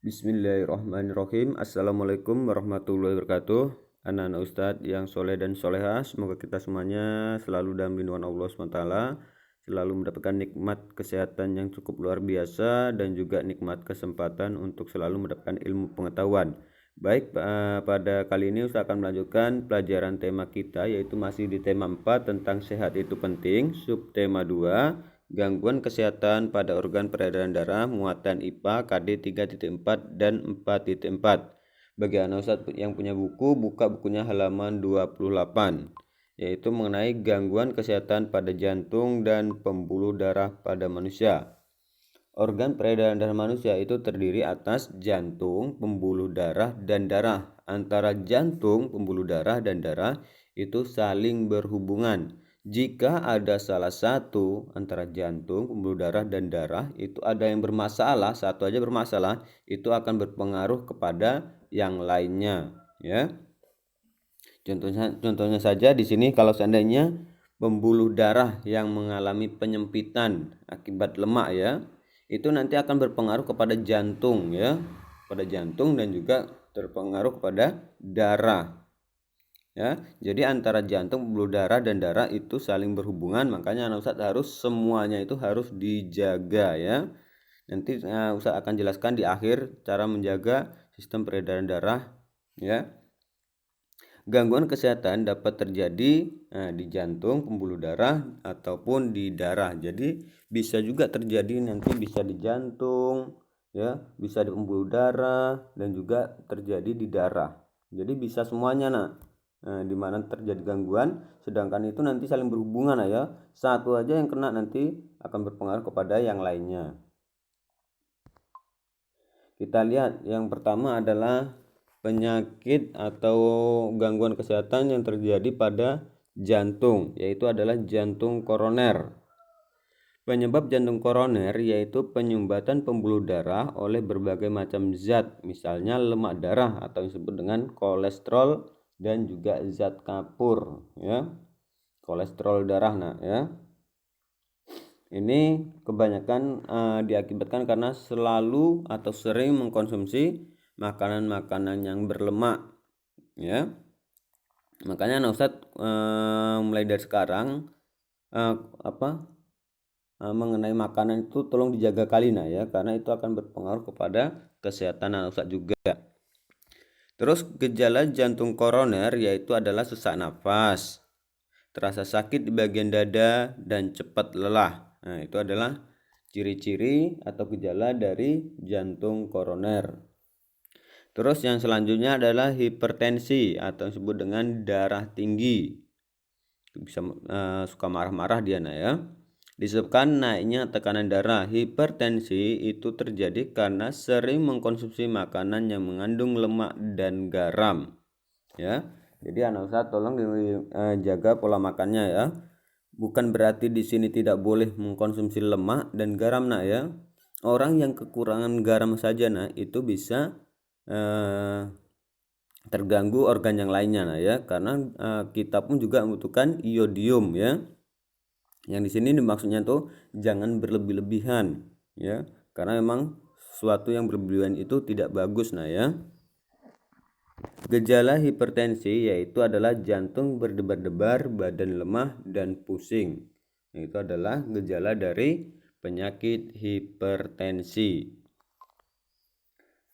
Bismillahirrahmanirrahim. Assalamualaikum warahmatullahi wabarakatuh. Anak-anak Ustadz yang soleh dan soleha, semoga kita semuanya selalu dalam lindungan Allah SWT, selalu mendapatkan nikmat kesehatan yang cukup luar biasa dan juga nikmat kesempatan untuk selalu mendapatkan ilmu pengetahuan. Baik, pada kali ini Ustadz akan melanjutkan pelajaran tema kita, yaitu masih di tema 4 tentang sehat itu penting, subtema 2, gangguan kesehatan pada organ peredaran darah, muatan IPA KD 3.4 dan 4.4. Bagi anak Ustadz yang punya buku, buka bukunya halaman 28, yaitu mengenai gangguan kesehatan pada jantung dan pembuluh darah pada manusia. Organ peredaran darah manusia itu terdiri atas jantung, pembuluh darah, dan darah. Antara jantung, pembuluh darah, dan darah itu saling berhubungan. Jika ada salah satu antara jantung, pembuluh darah, dan darah itu ada yang bermasalah, satu aja bermasalah, itu akan berpengaruh kepada yang lainnya, ya. Contohnya saja di sini kalau seandainya pembuluh darah yang mengalami penyempitan akibat lemak, ya, itu nanti akan berpengaruh kepada jantung, ya, pada jantung, dan juga terpengaruh kepada darah, ya. Jadi antara jantung, pembuluh darah, dan darah itu saling berhubungan. Makanya anak Ustadz harus semuanya itu harus dijaga, ya. Nanti Ustadz akan jelaskan di akhir cara menjaga sistem peredaran darah, ya. Gangguan kesehatan dapat terjadi di jantung, pembuluh darah, ataupun di darah. Jadi bisa juga terjadi nanti bisa di jantung, ya, bisa di pembuluh darah, dan juga terjadi di darah. Jadi bisa semuanya, nak. Di mana terjadi gangguan, sedangkan itu nanti saling berhubungan, ya. Satu aja yang kena nanti akan berpengaruh kepada yang lainnya. Kita lihat yang pertama adalah penyakit atau gangguan kesehatan yang terjadi pada jantung, yaitu adalah jantung koroner. Penyebab jantung koroner yaitu penyumbatan pembuluh darah oleh berbagai macam zat, misalnya lemak darah atau yang disebut dengan kolesterol dan juga zat kapur, ya. Kolesterol darah, nah, ya. Ini kebanyakan diakibatkan karena selalu atau sering mengkonsumsi makanan-makanan yang berlemak, ya. Makanya Ustadz mulai dari sekarang mengenai makanan itu tolong dijaga kali, nah, ya, karena itu akan berpengaruh kepada kesehatan Ustadz juga. Terus gejala jantung koroner yaitu adalah sesak nafas, terasa sakit di bagian dada, dan cepat lelah. Nah, itu adalah ciri-ciri atau gejala dari jantung koroner. Terus yang selanjutnya adalah hipertensi atau disebut dengan darah tinggi. Bisa suka marah-marah dia, nah, ya. Disebabkan naiknya tekanan darah. Hipertensi itu terjadi karena sering mengkonsumsi makanan yang mengandung lemak dan garam, ya. Jadi anak Ustadz tolong jaga pola makannya, ya. Bukan berarti di sini tidak boleh mengkonsumsi lemak dan garam, nak, ya. Orang yang kekurangan garam saja, nah, itu bisa terganggu organ yang lainnya, nah, ya, karena kita pun juga membutuhkan iodium, ya. Yang di sini maksudnya tuh jangan berlebih-lebihan, ya, karena memang sesuatu yang berlebihan itu tidak bagus, nah, ya. Gejala hipertensi yaitu adalah jantung berdebar-debar, badan lemah, dan pusing. Itu adalah gejala dari penyakit hipertensi.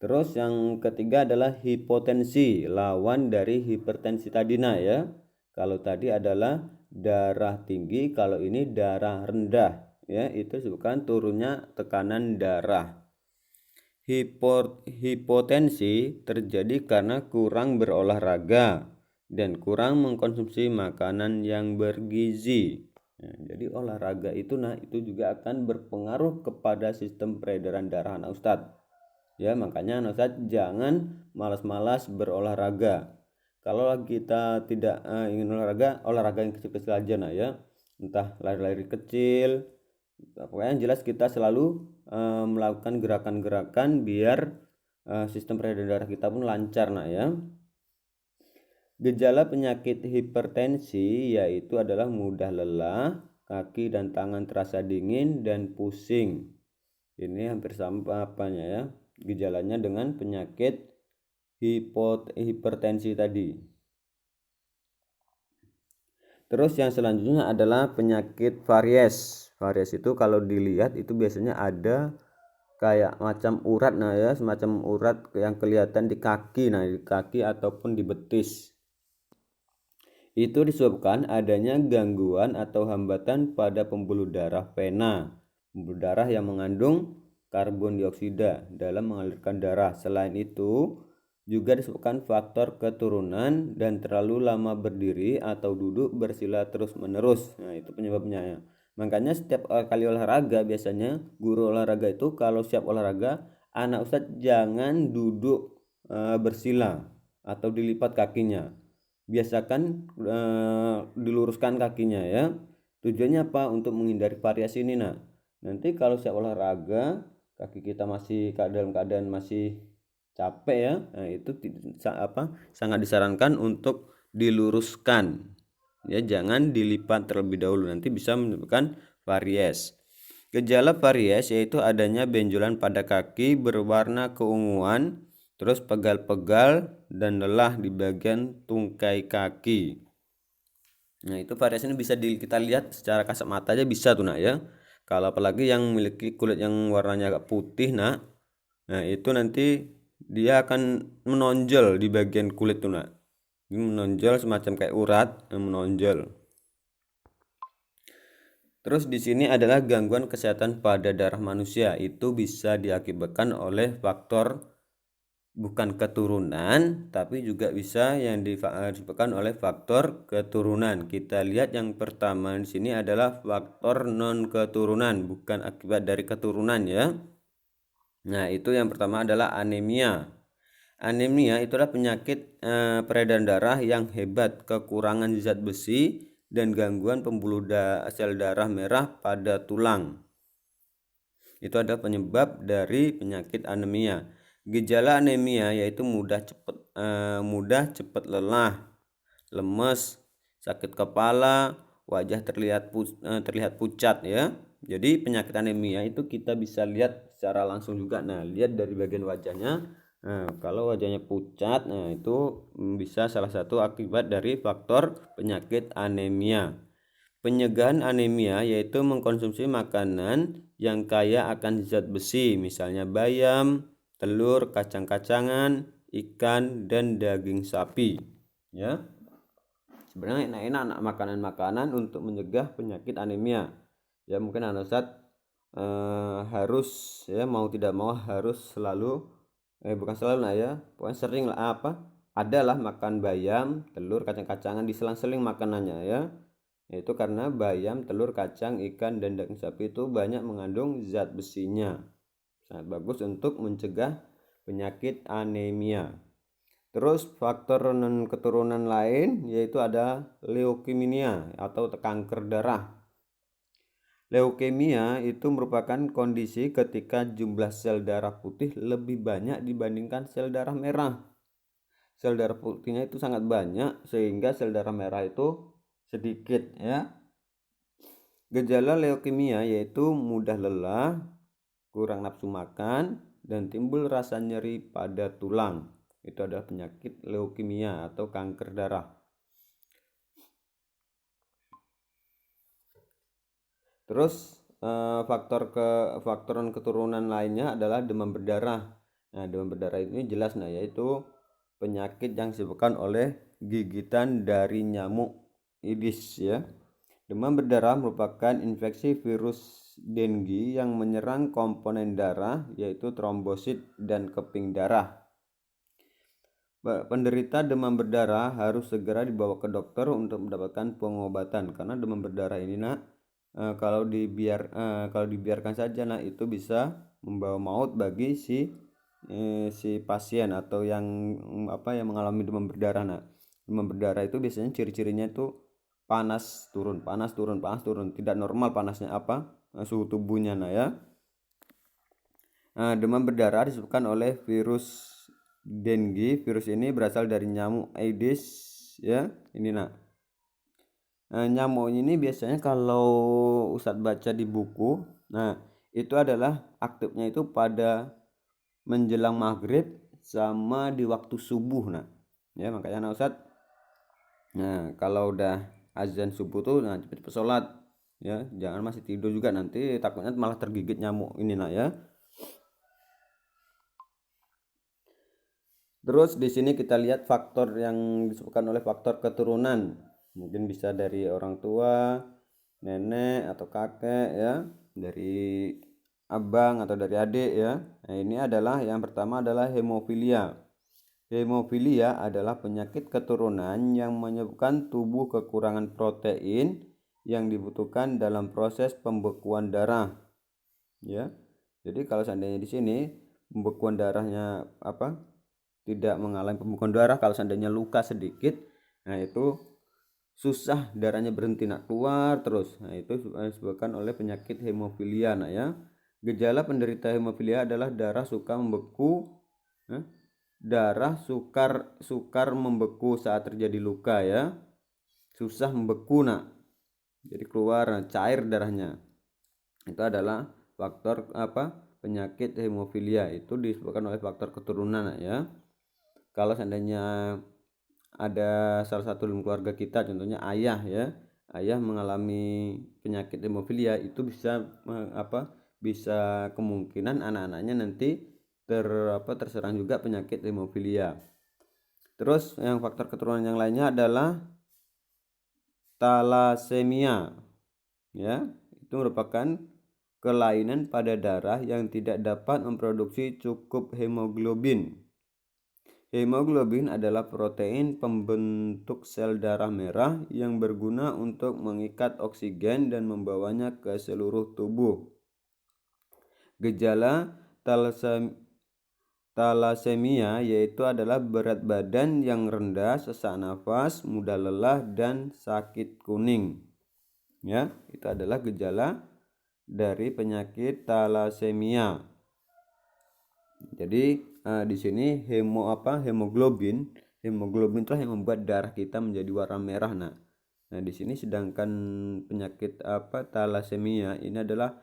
Terus yang ketiga adalah hipotensi, lawan dari hipertensi tadi, nah, ya. Kalau tadi adalah darah tinggi, kalau ini darah rendah, ya, itu disebutkan turunnya tekanan darah. Hipotensi terjadi karena kurang berolahraga dan kurang mengkonsumsi makanan yang bergizi. Jadi olahraga itu, nah, itu juga akan berpengaruh kepada sistem peredaran darah, nah, Ustadz. Ya, makanya nah, Ustadz jangan malas-malas berolahraga. Kalau kita tidak ingin olahraga yang kecil-kecil aja, nah, ya. Entah lari-lari kecil. Pokoknya yang jelas kita selalu melakukan gerakan-gerakan biar sistem peredaran darah kita pun lancar, nah, ya. Gejala penyakit hipertensi yaitu adalah mudah lelah, kaki dan tangan terasa dingin, dan pusing. Ini hampir sama apanya, ya. gejalanya dengan penyakit hipertensi tadi. Terus yang selanjutnya adalah penyakit varies. Varies itu kalau dilihat itu biasanya ada kayak macam urat, nah ya, semacam urat yang kelihatan di kaki, nah di kaki ataupun di betis. Itu disebabkan adanya gangguan atau hambatan pada pembuluh darah vena, pembuluh darah yang mengandung karbon dioksida dalam mengalirkan darah. Selain itu, juga disebabkan faktor keturunan dan terlalu lama berdiri atau duduk bersila terus-menerus. Nah, itu penyebabnya ya. Makanya setiap kali olahraga, biasanya guru olahraga itu kalau siap olahraga, anak ustadz jangan duduk bersila atau dilipat kakinya. Biasakan diluruskan kakinya ya. Tujuannya apa? Untuk menghindari variasi ini. Nah, nanti kalau siap olahraga kaki kita masih dalam keadaan masih capek ya, nah itu sangat disarankan untuk diluruskan ya, jangan dilipat terlebih dahulu, nanti bisa menyebabkan varies. Gejala varies yaitu adanya benjolan pada kaki berwarna keunguan, terus pegal-pegal dan lelah di bagian tungkai kaki. Nah, itu varies ini bisa kita lihat secara kasat mata aja bisa tuh nak ya. Kalau apalagi yang memiliki kulit yang warnanya agak putih nak, nah itu nanti dia akan menonjol di bagian kulit tuh nak. Ini menonjol semacam kayak urat yang menonjol. Terus di sini adalah gangguan kesehatan pada darah manusia. Itu bisa diakibatkan oleh faktor bukan keturunan, tapi juga bisa yang disebabkan oleh faktor keturunan. Kita lihat yang pertama di sini adalah faktor non keturunan, bukan akibat dari keturunan ya. Nah, itu yang pertama adalah anemia. Anemia itulah penyakit peredaran darah yang hebat, kekurangan zat besi dan gangguan pembuluh sel darah merah pada tulang. Itu adalah penyebab dari penyakit anemia. Gejala anemia yaitu mudah cepat lelah, lemes, sakit kepala, wajah terlihat pucat ya. Jadi penyakit anemia itu kita bisa lihat secara langsung juga. Nah, lihat dari bagian wajahnya. Nah, kalau wajahnya pucat, nah itu bisa salah satu akibat dari faktor penyakit anemia. Pencegahan anemia yaitu mengkonsumsi makanan yang kaya akan zat besi, misalnya bayam, telur, kacang-kacangan, ikan, dan daging sapi. Ya, sebenarnya enak-enak makanan-makanan untuk mencegah penyakit anemia. Ya, mungkin anak Ustadz harus ya, mau tidak mau harus selalu bukan selalu lah ya, pokoknya sering lah adalah makan bayam, telur, kacang-kacangan diselang-seling makanannya ya. Itu karena bayam, telur, kacang, ikan, dan daging sapi itu banyak mengandung zat besinya. Sangat bagus untuk mencegah penyakit anemia. Terus faktor non keturunan lain yaitu ada leukemia atau kanker darah. Leukemia itu merupakan kondisi ketika jumlah sel darah putih lebih banyak dibandingkan sel darah merah. Sel darah putihnya itu sangat banyak sehingga sel darah merah itu sedikit ya. Gejala leukemia yaitu mudah lelah, kurang nafsu makan, dan timbul rasa nyeri pada tulang. Itu adalah penyakit leukemia atau kanker darah. Terus faktor keturunan lainnya adalah demam berdarah. Nah, demam berdarah ini jelas yaitu penyakit yang disebabkan oleh gigitan dari nyamuk Aedes ya. Demam berdarah merupakan infeksi virus Dengue yang menyerang komponen darah yaitu trombosit dan keping darah. Penderita demam berdarah harus segera dibawa ke dokter untuk mendapatkan pengobatan karena demam berdarah ini kalau dibiarkan saja itu bisa membawa maut bagi si pasien atau yang mengalami demam berdarah. Demam berdarah itu biasanya ciri-cirinya itu panas turun, tidak normal panasnya suhu tubuhnya ya. Demam berdarah disebabkan oleh virus Dengue. Virus ini berasal dari nyamuk Aedes ya. Ini nyamuk ini biasanya kalau Ustadz baca di buku, itu adalah aktifnya itu pada menjelang maghrib sama di waktu subuh. Nah ya, makanya anak Ustadz, nah kalau udah azan subuh tuh nah cepet-cepet sholat ya, jangan masih tidur juga, nanti takutnya malah tergigit nyamuk ini nak ya. Terus di sini kita lihat faktor yang disebutkan oleh faktor keturunan, mungkin bisa dari orang tua, nenek atau kakek ya, dari abang atau dari adik ya. Nah ini adalah yang pertama adalah hemofilia. Hemofilia adalah penyakit keturunan yang menyebabkan tubuh kekurangan protein yang dibutuhkan dalam proses pembekuan darah ya. Jadi kalau seandainya di sini pembekuan darahnya tidak mengalami pembekuan darah, kalau seandainya luka sedikit, nah itu susah darahnya berhenti nak keluar terus. Nah itu disebabkan oleh penyakit hemofilia nak ya. Gejala penderita hemofilia adalah darah suka membeku, darah sukar membeku saat terjadi luka ya, susah membeku nak, jadi keluar cair darahnya. Itu adalah faktor penyakit hemofilia, itu disebabkan oleh faktor keturunan nak ya. Kalau seandainya ada salah satu dalam keluarga kita, contohnya ayah ya, ayah mengalami penyakit hemofilia, itu bisa kemungkinan anak-anaknya nanti terserang juga penyakit hemofilia. Terus yang faktor keturunan yang lainnya adalah thalassemia ya, itu merupakan kelainan pada darah yang tidak dapat memproduksi cukup hemoglobin. Hemoglobin adalah protein pembentuk sel darah merah yang berguna untuk mengikat oksigen dan membawanya ke seluruh tubuh. Gejala thalassemia yaitu adalah berat badan yang rendah, sesak nafas, mudah lelah, dan sakit kuning. Ya, itu adalah gejala dari penyakit thalassemia. Jadi di sini hemoglobin itulah yang membuat darah kita menjadi warna merah. Nah di sini sedangkan penyakit thalassemia ini adalah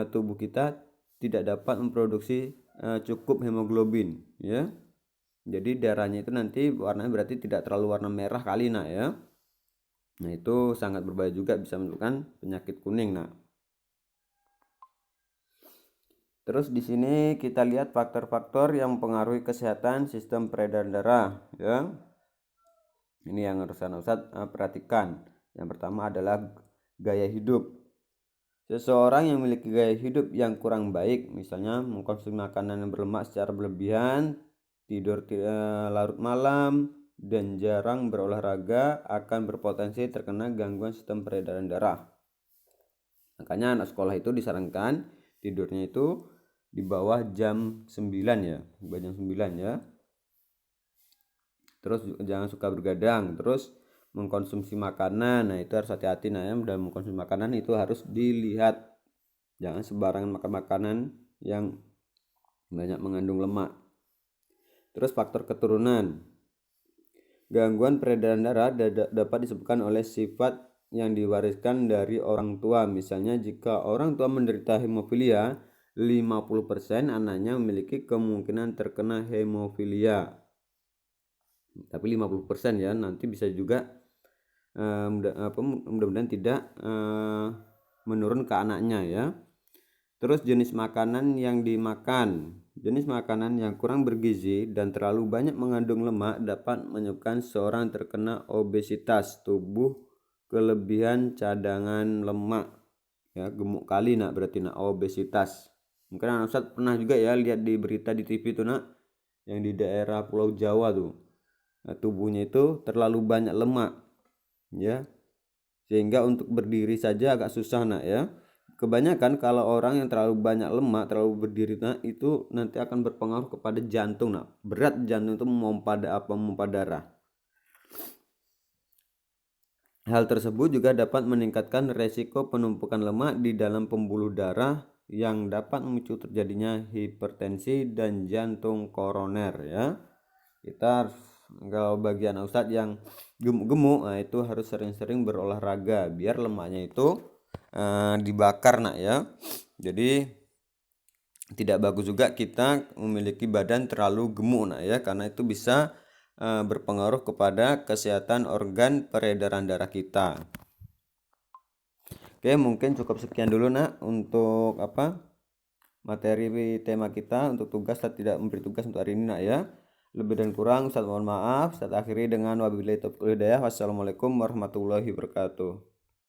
tubuh kita tidak dapat memproduksi cukup hemoglobin ya. Jadi darahnya itu nanti warnanya berarti tidak terlalu warna merah kali nak ya. Nah itu sangat berbahaya juga, bisa menyebabkan penyakit kuning nak. Terus di sini kita lihat faktor-faktor yang mempengaruhi kesehatan sistem peredaran darah ya. Ini yang harus Ustadz perhatikan. Yang pertama adalah gaya hidup. Seseorang yang memiliki gaya hidup yang kurang baik, misalnya mengkonsumsi makanan yang berlemak secara berlebihan, tidur larut malam, dan jarang berolahraga, akan berpotensi terkena gangguan sistem peredaran darah. Makanya anak sekolah itu disarankan tidurnya itu di bawah jam 9 ya, di bawah jam 9 ya. Terus jangan suka bergadang, terus mengkonsumsi makanan, nah itu harus hati-hati nah ya, dalam mengkonsumsi makanan itu harus dilihat, jangan sembarangan makan makanan yang banyak mengandung lemak. Terus faktor keturunan, gangguan peredaran darah dapat disebabkan oleh sifat yang diwariskan dari orang tua. Misalnya jika orang tua menderita hemofilia, 50% anaknya memiliki kemungkinan terkena hemofilia. Tapi 50% ya, nanti bisa juga mudah-mudahan tidak menurun ke anaknya ya. Terus jenis makanan yang dimakan. Jenis makanan yang kurang bergizi dan terlalu banyak mengandung lemak dapat menyebabkan seorang terkena obesitas, tubuh kelebihan cadangan lemak ya, gemuk kali nak, berarti nak obesitas. Mungkin anak Ustadz pernah juga ya lihat di berita di TV tuh nak, yang di daerah Pulau Jawa tuh, nah, tubuhnya itu terlalu banyak lemak ya, sehingga untuk berdiri saja agak susah nak ya. Kebanyakan kalau orang yang terlalu banyak lemak, terlalu berdiri nak, itu nanti akan berpengaruh kepada jantung nak, berat jantung itu memompa darah. Hal tersebut juga dapat meningkatkan resiko penumpukan lemak di dalam pembuluh darah yang dapat memicu terjadinya hipertensi dan jantung koroner ya. Kita kalau bagian Ustadz yang gemuk-gemuk, nah itu harus sering-sering berolahraga biar lemaknya itu dibakar nak ya. Jadi tidak bagus juga kita memiliki badan terlalu gemuk nak ya, karena itu bisa berpengaruh kepada kesehatan organ peredaran darah kita. Oke, mungkin cukup sekian dulu nak untuk materi tema kita untuk tugas. Saya tidak memberi tugas untuk hari ini nak ya. Lebih dan kurang Ustaz mohon maaf. Saya akhiri dengan wabillahi taufiq wal hidayah. Wassalamualaikum warahmatullahi wabarakatuh.